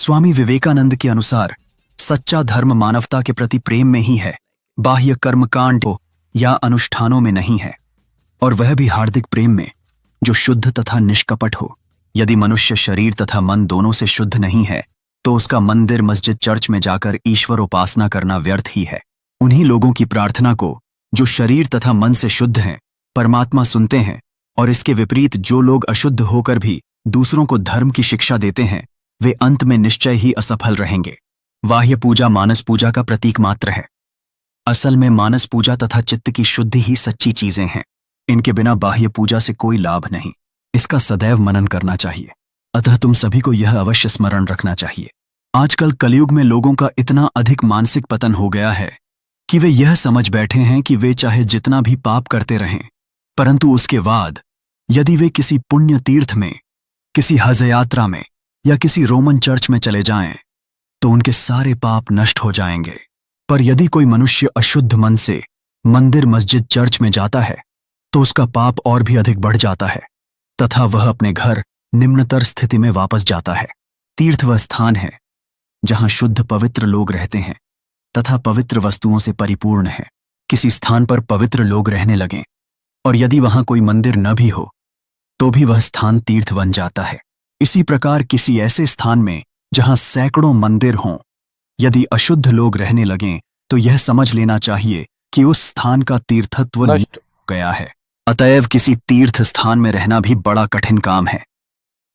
स्वामी विवेकानंद के अनुसार सच्चा धर्म मानवता के प्रति प्रेम में ही है, बाह्य कर्मकांड या अनुष्ठानों में नहीं है, और वह भी हार्दिक प्रेम में जो शुद्ध तथा निष्कपट हो। यदि मनुष्य शरीर तथा मन दोनों से शुद्ध नहीं है तो उसका मंदिर मस्जिद चर्च में जाकर ईश्वर उपासना करना व्यर्थ ही है। उन्हीं लोगों की प्रार्थना को जो शरीर तथा मन से शुद्ध हैं परमात्मा सुनते हैं, और इसके विपरीत जो लोग अशुद्ध होकर भी दूसरों को धर्म की शिक्षा देते हैं वे अंत में निश्चय ही असफल रहेंगे। बाह्य पूजा मानस पूजा का प्रतीक मात्र है। असल में मानस पूजा तथा चित्त की शुद्धि ही सच्ची चीजें हैं। इनके बिना बाह्य पूजा से कोई लाभ नहीं। इसका सदैव मनन करना चाहिए। अतः तुम सभी को यह अवश्य स्मरण रखना चाहिए। आजकल कलयुग में लोगों का इतना अधिक मानसिक पतन हो गया है कि वे यह समझ बैठे हैं कि वे चाहे जितना भी पाप करते रहें, परंतु उसके बाद यदि वे किसी पुण्य तीर्थ में, किसी हज यात्रा में या किसी रोमन चर्च में चले जाएं, तो उनके सारे पाप नष्ट हो जाएंगे। पर यदि कोई मनुष्य अशुद्ध मन से मंदिर मस्जिद चर्च में जाता है तो उसका पाप और भी अधिक बढ़ जाता है तथा वह अपने घर निम्नतर स्थिति में वापस जाता है। तीर्थ वह स्थान है जहां शुद्ध पवित्र लोग रहते हैं तथा पवित्र वस्तुओं से परिपूर्ण है। किसी स्थान पर पवित्र लोग रहने लगें और यदि वहां कोई मंदिर न भी हो तो भी वह स्थान तीर्थ बन जाता है। इसी प्रकार किसी ऐसे स्थान में जहां सैकड़ों मंदिर हों, यदि अशुद्ध लोग रहने लगें तो यह समझ लेना चाहिए कि उस स्थान का तीर्थत्व नष्ट हो गया है। अतएव किसी तीर्थ स्थान में रहना भी बड़ा कठिन काम है,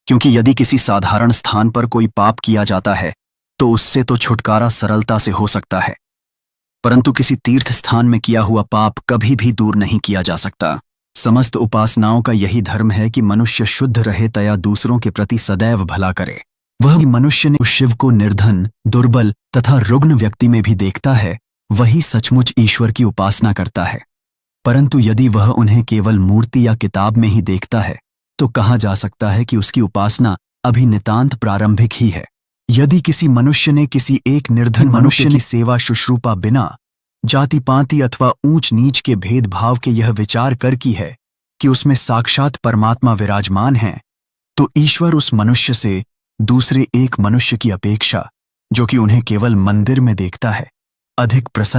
क्योंकि यदि किसी साधारण स्थान पर कोई पाप किया जाता है तो उससे तो छुटकारा सरलता से हो सकता है, परंतु किसी तीर्थ स्थान में किया हुआ पाप कभी भी दूर नहीं किया जा सकता। समस्त उपासनाओं का यही धर्म है कि मनुष्य शुद्ध रहे तया दूसरों के प्रति सदैव भला करे। वह मनुष्य ने शिव को निर्धन, दुर्बल तथा रुग्ण व्यक्ति में भी देखता है, वही सचमुच ईश्वर की उपासना करता है। परंतु यदि वह उन्हें केवल मूर्ति या किताब में ही देखता है तो कहा जा सकता है कि उसकी उपासना अभी नितांत प्रारंभिक ही है। यदि किसी मनुष्य ने किसी एक निर्धन मनुष्य की सेवा शुश्रूषा बिना जाति पाति अथवा ऊंच नीच के भेदभाव के यह विचार कर की है कि उसमें साक्षात परमात्मा विराजमान है, तो ईश्वर उस मनुष्य से दूसरे एक मनुष्य की अपेक्षा, जो कि उन्हें केवल मंदिर में देखता है, अधिक प्रसन्न